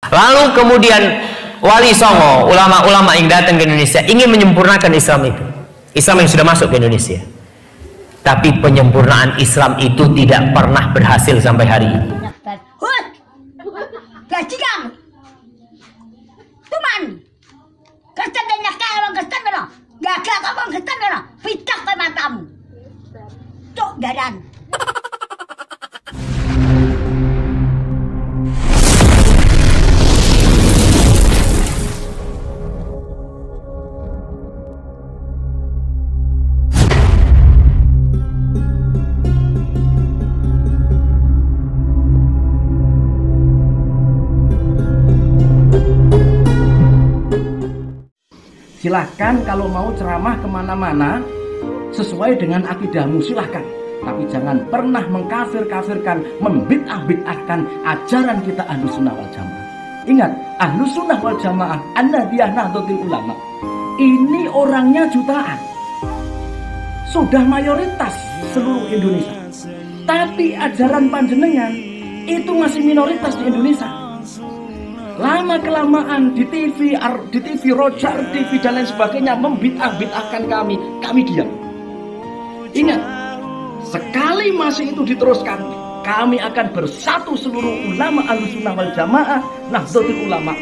Lalu kemudian Wali Songo, ulama-ulama yang datang ke Indonesia ingin menyempurnakan Islam itu. Islam yang sudah masuk ke Indonesia. Tapi penyempurnaan Islam itu tidak pernah berhasil sampai hari ini. Gaji kamu. Tuman. Kerja banyak orang kerja benar. Gagak kamu kerja benar. Pitak ke matamu. Cok garan. Silahkan kalau mau ceramah kemana-mana sesuai dengan akidahmu, silahkan. Tapi jangan pernah mengkafir-kafirkan, membid'ah-bid'ahkan ajaran kita Ahlus Sunnah wal Jamaah. Ingat, Ahlus Sunnah wal Jamaah, An-Nahdiyah Nahdlatul Ulama, ini orangnya jutaan, sudah mayoritas seluruh Indonesia. Tapi ajaran panjenengan itu masih minoritas di Indonesia. Lama-kelamaan di TV Rojar, TV dan lain sebagainya membid'ah-bid'ahkan kami diam. Ingat, sekali masih itu diteruskan, kami akan bersatu seluruh ulama Ahlus Sunnah wal Jamaah, Nahdlatul Ulama,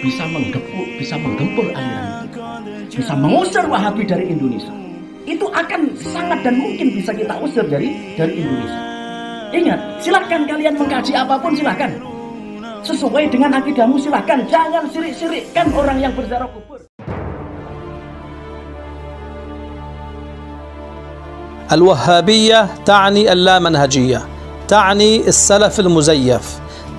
bisa menggempur aliran itu, bisa mengusir Wahabi dari Indonesia. Itu akan sangat dan mungkin bisa kita usir dari Indonesia. Ingat, silakan kalian mengkaji apapun, silakan. Sesuai dengan akidahmu, silahkan. Jangan sirik-sirikkan orang yang berziarah kubur. الوهابية تعني اللامنهجية، تعني السلف المزيف،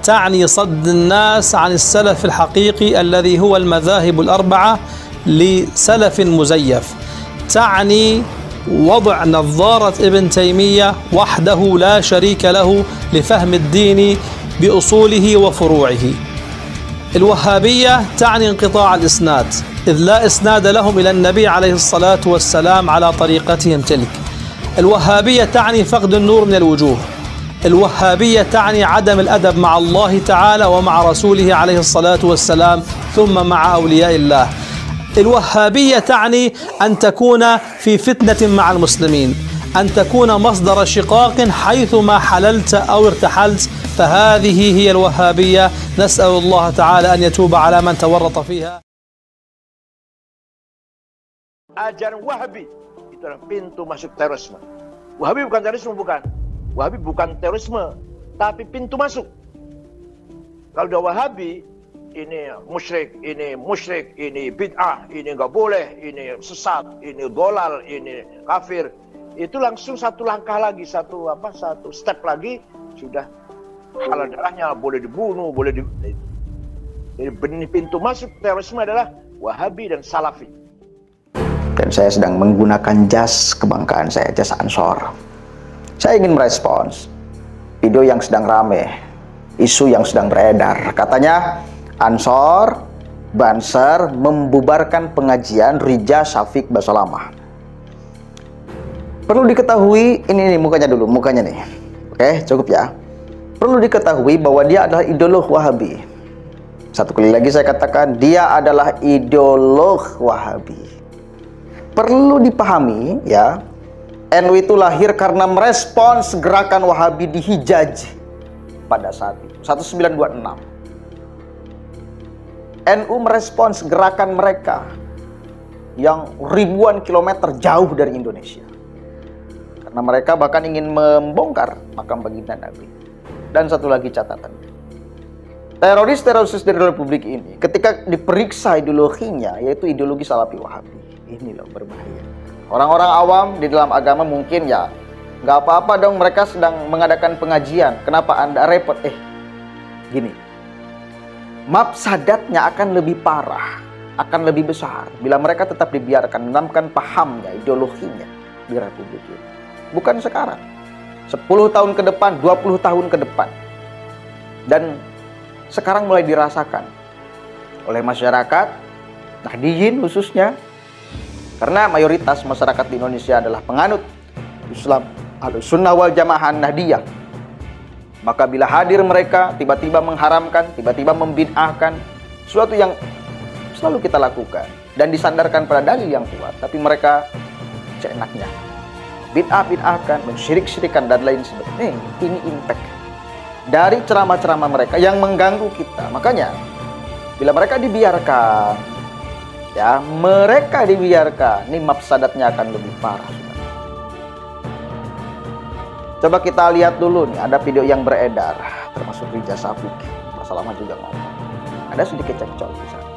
تعني صد الناس عن السلف الحقيقي الذي هو المذاهب الأربعة لسلف مزيف، تعني وضع نظارة ابن تيمية وحده لا شريك له لفهم الدين بأصوله وفروعه. الوهابية تعني انقطاع الإسناد، إذ لا إسناد لهم إلى النبي عليه الصلاة والسلام على طريقتهم تلك. الوهابية تعني فقد النور من الوجوه. الوهابية تعني عدم الأدب مع الله تعالى ومع رسوله عليه الصلاة والسلام ثم مع أولياء الله. الوهابية تعني أن تكون في فتنة مع المسلمين، أن تكون مصدر شقاق حيثما حللت أو ارتحلت، فهذه هي الوهابية. نسأل الله تعالى أن يتوب على من تورط فيها. Ajaran Wahabi itu adalah pintu masuk terorisme. Wahabi bukan terorisme, bukan. Wahabi bukan terorisme, tapi pintu masuk. Kalau udah Wahabi, ini musyrik, ini bid'ah, ini nggak boleh, ini sesat, ini dolal, ini kafir. Itu langsung satu langkah lagi, satu step lagi, sudah halal darahnya, boleh dibunuh, boleh di. Jadi pintu masuk terorisme adalah Wahabi dan Salafi. Dan saya sedang menggunakan jas kebanggaan saya, jas Ansor. Saya ingin merespons video yang sedang rame, isu yang sedang beredar. Katanya Ansor, Banser membubarkan pengajian Rija Syafiq Basalamah. Perlu diketahui, ini mukanya dulu, mukanya nih. Oke, cukup ya. Perlu diketahui bahwa dia adalah ideolog Wahabi. Satu kali lagi saya katakan, dia adalah ideolog Wahabi. Perlu dipahami ya, NU itu lahir karena merespons gerakan Wahabi di Hijaz pada saat itu, 1926. NU merespons gerakan mereka yang ribuan kilometer jauh dari Indonesia. Karena mereka bahkan ingin membongkar makam baginda Nabi. Dan satu lagi catatan. Teroris-teroris dari Republik ini ketika diperiksa ideologinya, yaitu ideologi Salafi Wahabi. Ini loh berbahaya. Orang-orang awam di dalam agama mungkin ya nggak apa-apa dong, mereka sedang mengadakan pengajian, kenapa Anda repot? Gini, mafsadatnya akan lebih parah, akan lebih besar bila mereka tetap dibiarkan menanamkan pahamnya, ideologinya di Republik ini. Bukan sekarang, 10 tahun ke depan, 20 tahun ke depan. Dan sekarang mulai dirasakan oleh masyarakat Nahdiyin khususnya, karena mayoritas masyarakat di Indonesia adalah penganut Islam Ahlus Sunnah wal Jamaah Nahdiyah. Maka bila hadir mereka, tiba-tiba mengharamkan, tiba-tiba membid'ahkan sesuatu yang selalu kita lakukan dan disandarkan pada dalil yang kuat, tapi mereka seenaknya bid'ahkan, mensyirik-syirikan dan lain sebagainya. Ini impact dari ceramah-ceramah mereka yang mengganggu kita. Makanya bila mereka dibiarkan, ini mafsadatnya akan lebih parah. Coba kita lihat dulu nih, ada video yang beredar termasuk Riza Syafiq. Masalah juga ngomong. Ada sedikit cekcok di sana.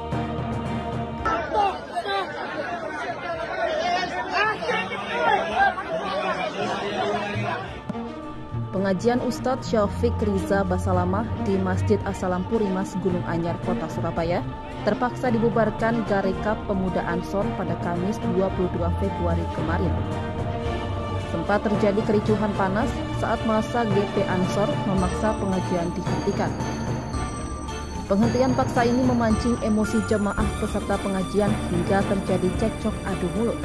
Pengajian Ustadz Syafiq Riza Basalamah di Masjid As-Salam Purimas, Gunung Anyar, Kota Surabaya terpaksa dibubarkan Garekap Pemuda Ansor pada Kamis 22 Februari kemarin. Sempat terjadi kericuhan panas saat masa GP Ansor memaksa pengajian dihentikan. Penghentian paksa ini memancing emosi jemaah peserta pengajian hingga terjadi cekcok adu mulut.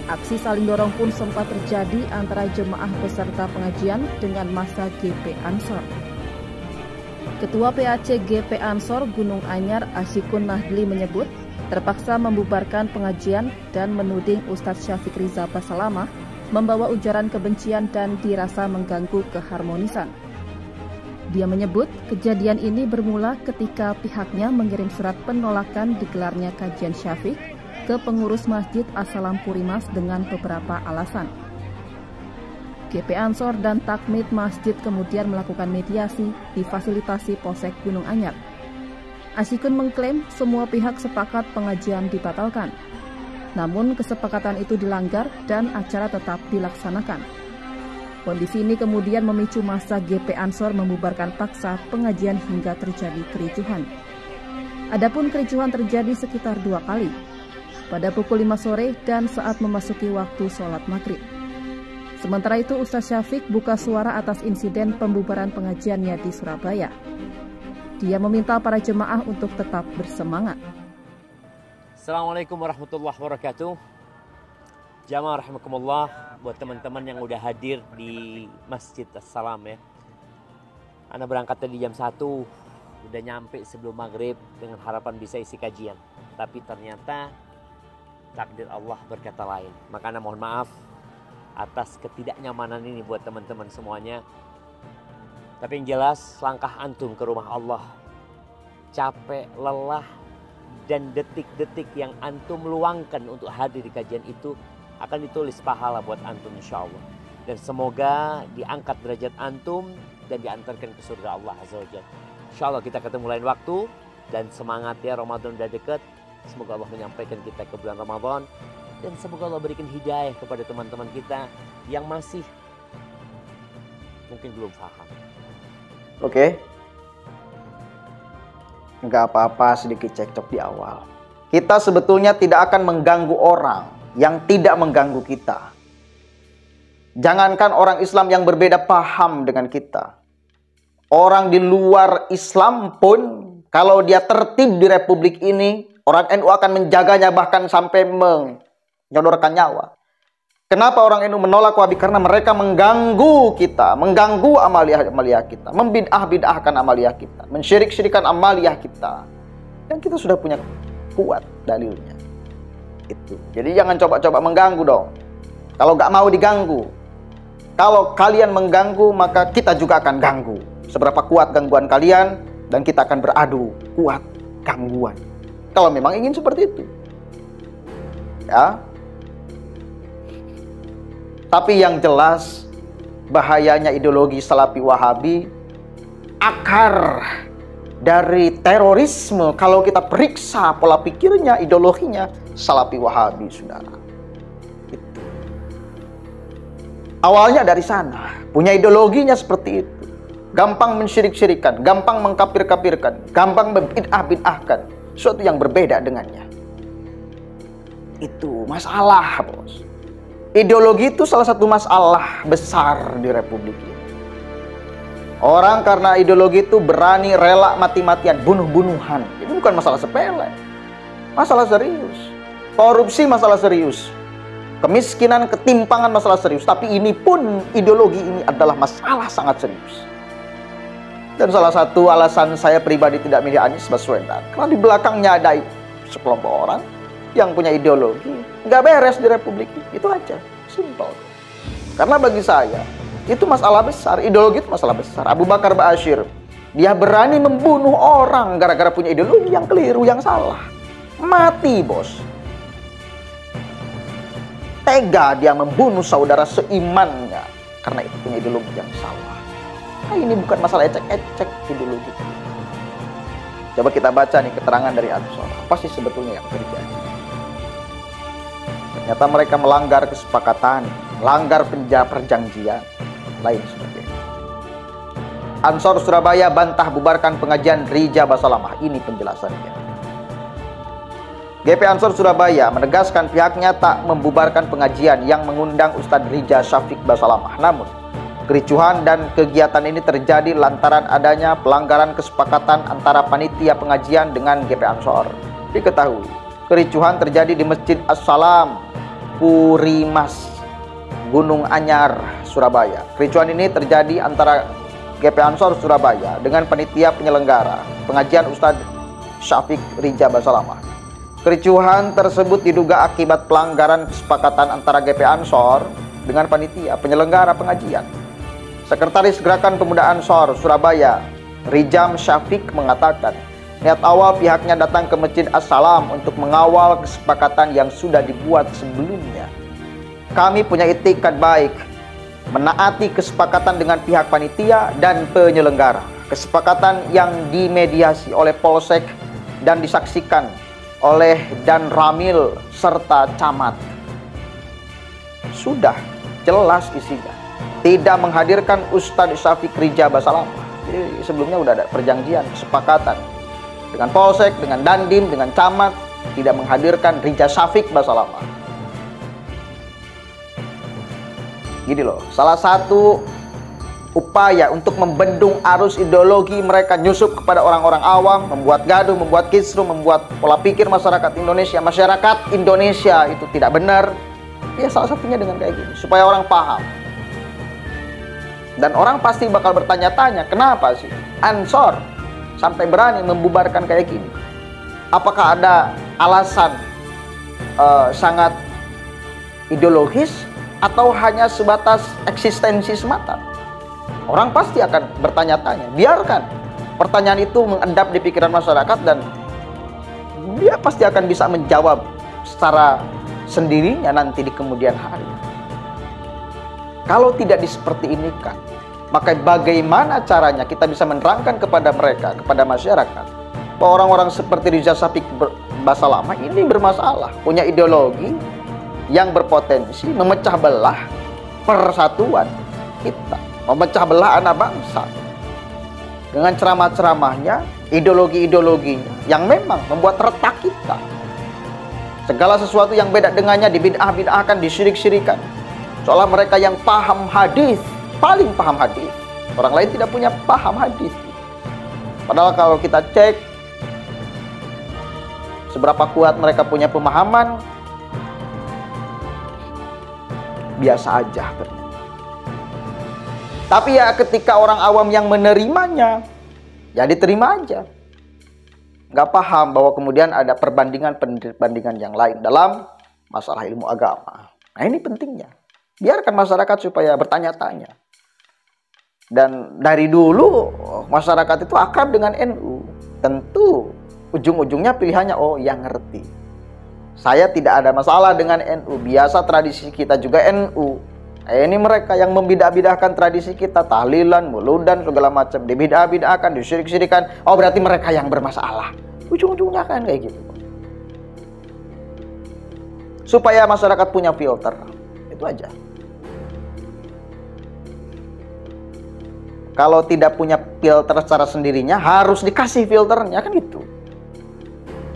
Aksi saling dorong pun sempat terjadi antara jemaah peserta pengajian dengan massa GP Ansor. Ketua PAC GP Ansor Gunung Anyar Asyikun Nahdli menyebut terpaksa membubarkan pengajian dan menuding Ustadz Syafiq Riza Basalamah membawa ujaran kebencian dan dirasa mengganggu keharmonisan. Dia menyebut kejadian ini bermula ketika pihaknya mengirim surat penolakan digelarnya kajian Syafiq ke pengurus Masjid As-Salam Purimas dengan beberapa alasan. GP Ansor dan Takmid Masjid kemudian melakukan mediasi di fasilitasi Polsek Gunung Anyar. Asyikun mengklaim semua pihak sepakat pengajian dibatalkan. Namun kesepakatan itu dilanggar dan acara tetap dilaksanakan. Kondisi ini kemudian memicu massa GP Ansor membubarkan paksa pengajian hingga terjadi kericuhan. Adapun kericuhan terjadi sekitar 2 kali, pada pukul 5 sore dan saat memasuki waktu sholat maghrib. Sementara itu Ustadz Syafiq buka suara atas insiden pembubaran pengajiannya di Surabaya. Dia meminta para jemaah untuk tetap bersemangat. Assalamualaikum warahmatullahi wabarakatuh. Jamaah rahimakumullah, buat teman-teman yang udah hadir di Masjid As-Salam ya. Ana berangkat tadi jam 1, udah nyampe sebelum maghrib dengan harapan bisa isi kajian. Tapi ternyata takdir Allah berkata lain. Maka Ana mohon maaf atas ketidaknyamanan ini buat teman-teman semuanya. Tapi yang jelas langkah antum ke rumah Allah, capek, lelah, dan detik-detik yang antum luangkan untuk hadir di kajian itu akan ditulis pahala buat antum insya Allah. Dan semoga diangkat derajat antum dan diantarkan ke surga Allah Azza wa Jalla. Insya Allah kita ketemu lain waktu, dan semangat ya, Ramadan udah dekat. Semoga Allah menyampaikan kita ke bulan Ramadan, dan semoga Allah berikan hidayah kepada teman-teman kita yang masih mungkin belum paham. Oke. Nggak apa-apa sedikit cekcok di awal. Kita sebetulnya tidak akan mengganggu orang yang tidak mengganggu kita. Jangankan orang Islam yang berbeda paham dengan kita. Orang di luar Islam pun kalau dia tertib di republik ini, orang NU akan menjaganya bahkan sampai menyodorkan nyawa. Kenapa orang NU menolak Wahabi? Karena mereka mengganggu kita, mengganggu amaliyah kita, membid'ah-bid'ahkan amaliyah kita, mensyirik-syirikan amaliyah kita. Dan kita sudah punya kuat dalilnya. Itu. Jadi jangan coba-coba mengganggu dong. Kalau nggak mau diganggu. Kalau kalian mengganggu, maka kita juga akan ganggu. Seberapa kuat gangguan kalian, dan kita akan beradu kuat gangguan. Kalau memang ingin seperti itu. Ya. Tapi yang jelas bahayanya ideologi Salafi Wahabi, akar dari terorisme kalau kita periksa pola pikirnya, ideologinya Salafi Wahabi, saudara. Itu. Awalnya dari sana, punya ideologinya seperti itu. Gampang mensyirik-syirikan, gampang mengkafir-kafirkan, gampang membid'ah-bid'ahkan sesuatu yang berbeda dengannya. Itu masalah, bos. Ideologi itu salah satu masalah besar di republik ini. Orang karena ideologi itu berani rela mati-matian, bunuh-bunuhan. Ini bukan masalah sepele. Masalah serius. Korupsi masalah serius. kemiskinan, ketimpangan masalah serius. Tapi ini pun, ideologi ini adalah masalah sangat serius. Dan salah satu alasan saya pribadi tidak milih Anies Baswedan, karena di belakangnya ada sekelompok orang yang punya ideologi. Nggak beres di Republik ini. Itu aja, simple. Karena bagi saya, itu masalah besar. Ideologi itu masalah besar. Abu Bakar Ba'asyir, dia berani membunuh orang gara-gara punya ideologi yang keliru, yang salah. Mati, bos. Tega dia membunuh saudara seimannya karena itu punya ideologi yang salah. Nah, ini bukan masalah ecek-ecek ideologi. Coba kita baca nih keterangan dari Ansor. Apa sih sebetulnya yang terjadi? Ternyata mereka melanggar kesepakatan, melanggar perjanjian, lain sebagainya. Ansor Surabaya bantah bubarkan pengajian Rija Basalamah. Ini penjelasannya. GP Ansor Surabaya menegaskan pihaknya tak membubarkan pengajian yang mengundang Ustadz Rija Syafiq Basalamah. Namun, kericuhan dan kegiatan ini terjadi lantaran adanya pelanggaran kesepakatan antara panitia pengajian dengan GP Ansor. Diketahui, kericuhan terjadi di Masjid As-Salam, Purimas, Gunung Anyar, Surabaya. Kericuhan ini terjadi antara GP Ansor Surabaya dengan panitia penyelenggara pengajian Ustadz Syafiq Rija Basalamah. Kericuhan tersebut diduga akibat pelanggaran kesepakatan antara GP Ansor dengan panitia penyelenggara pengajian. Sekretaris Gerakan Pemuda Ansor Surabaya, Rijam Syafiq, mengatakan niat awal pihaknya datang ke Masjid As-Salam untuk mengawal kesepakatan yang sudah dibuat sebelumnya. Kami punya itikat baik, menaati kesepakatan dengan pihak panitia dan penyelenggara. Kesepakatan yang dimediasi oleh Polsek dan disaksikan oleh Dan Ramil serta Camat. Sudah jelas isinya. Tidak menghadirkan Ustadz Syafiq Rija Basalamah. Jadi sebelumnya sudah ada perjanjian, kesepakatan dengan Polsek, dengan Dandim, dengan Camat, tidak menghadirkan Rija Syafiq Basalamah. Gini loh, salah satu upaya untuk membendung arus ideologi mereka nyusup kepada orang-orang awam, membuat gaduh, membuat kisruh, membuat pola pikir masyarakat Indonesia itu tidak benar. Ya salah satunya dengan kayak gini, supaya orang paham. Dan orang pasti bakal bertanya-tanya, kenapa sih Ansor sampai berani membubarkan kayak gini? Apakah ada alasan sangat ideologis atau hanya sebatas eksistensi semata? Orang pasti akan bertanya-tanya. Biarkan pertanyaan itu mengendap di pikiran masyarakat dan dia pasti akan bisa menjawab secara sendirinya nanti di kemudian hari. Kalau tidak seperti ini kan, maka bagaimana caranya kita bisa menerangkan kepada mereka, kepada masyarakat, bahwa orang-orang seperti Rija Syafiq Basalamah ini bermasalah, punya ideologi yang berpotensi memecah belah persatuan kita, memecah belah anak bangsa dengan ceramah-ceramahnya, ideologi-ideologinya yang memang membuat retak kita. Segala sesuatu yang beda dengannya dibid'ah-bid'ahkan, disyirik-syirikan. Seolah mereka yang paham hadis, paling paham hadis. Orang lain tidak punya paham hadis. Padahal kalau kita cek seberapa kuat mereka punya pemahaman, biasa aja ternyata. Tapi ya ketika orang awam yang menerimanya, ya diterima aja. Nggak paham bahwa kemudian ada perbandingan yang lain dalam masalah ilmu agama. Nah ini pentingnya. Biarkan masyarakat supaya bertanya-tanya. Dan dari dulu masyarakat itu akrab dengan NU. Tentu ujung-ujungnya pilihannya, oh yang ngerti. Saya tidak ada masalah dengan NU. Biasa tradisi kita juga NU. Ini mereka yang membidah-bidahkan tradisi kita, tahlilan, muludan, segala macam, dibidah-bidahkan, disyirik-syirikan. Oh berarti mereka yang bermasalah. Ujung-ujungnya kan kayak gitu. Supaya masyarakat punya filter, itu aja. Kalau tidak punya filter secara sendirinya, harus dikasih filternya, kan gitu.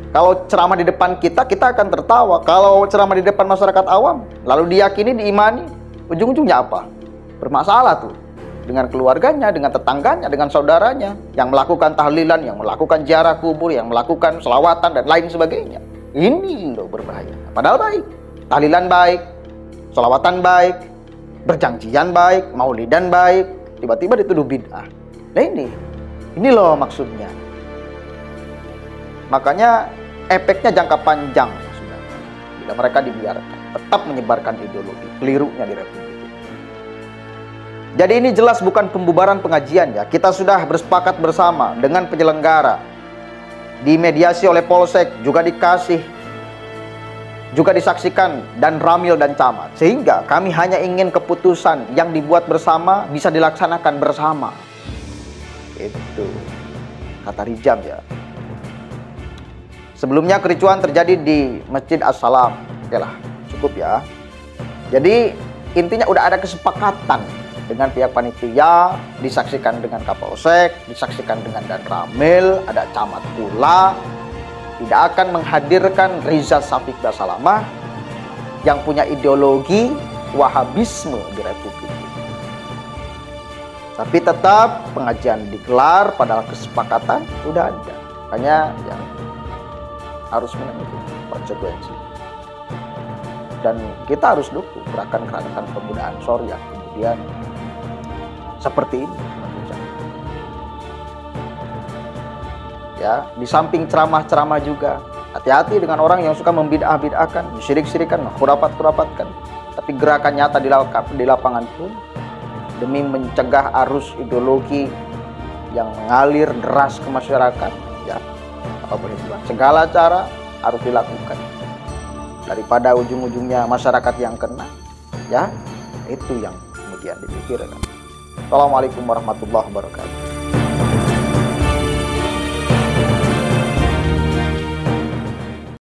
Kalau ceramah di depan kita akan tertawa. Kalau ceramah di depan masyarakat awam, lalu diyakini, diimani, ujung-ujungnya apa? Bermasalah tuh dengan keluarganya, dengan tetangganya, dengan saudaranya yang melakukan tahlilan, yang melakukan ziarah kubur, yang melakukan selawatan dan lain sebagainya. Ini loh berbahaya. Padahal baik, tahlilan baik, sholawatan baik, berjanjian baik, maulidan baik, tiba-tiba dituduh bid'ah. Nah ini loh maksudnya. Makanya efeknya jangka panjang sebenarnya bila mereka dibiarkan tetap menyebarkan ideologi kelirunya di Republik ini. Jadi ini jelas bukan pembubaran pengajian ya. Kita sudah bersepakat bersama dengan penyelenggara, dimediasi oleh Polsek, juga disaksikan dan Ramil dan Camat, sehingga kami hanya ingin keputusan yang dibuat bersama bisa dilaksanakan bersama. Itu kata Rijam ya. Sebelumnya kericuan terjadi di Masjid As-Salam. Oke lah, cukup ya. Jadi intinya udah ada kesepakatan dengan pihak panitia, disaksikan dengan Kapolsek, disaksikan dengan Dan Ramil, ada Camat pula. Tidak akan menghadirkan Riza Syafiq Basalamah yang punya ideologi Wahabisme di Republik ini. Tapi tetap pengajian digelar, padahal kesepakatan udah ada. Makanya yang harus menanggung konsekuensi. Dan kita harus dukung gerakan-gerakan pemuda Ansor yang kemudian seperti ini. Ya, di samping ceramah-ceramah juga, hati-hati dengan orang yang suka membid'ah-bid'ahkan, syirik-syirikan, khurafat-khurafatkan. Tapi gerakan nyata di lapangan pun demi mencegah arus ideologi yang mengalir deras ke masyarakat, ya, apapun itu, segala cara harus dilakukan daripada ujung-ujungnya masyarakat yang kena, ya, itu yang kemudian dipikirkan. Assalamualaikum warahmatullahi wabarakatuh.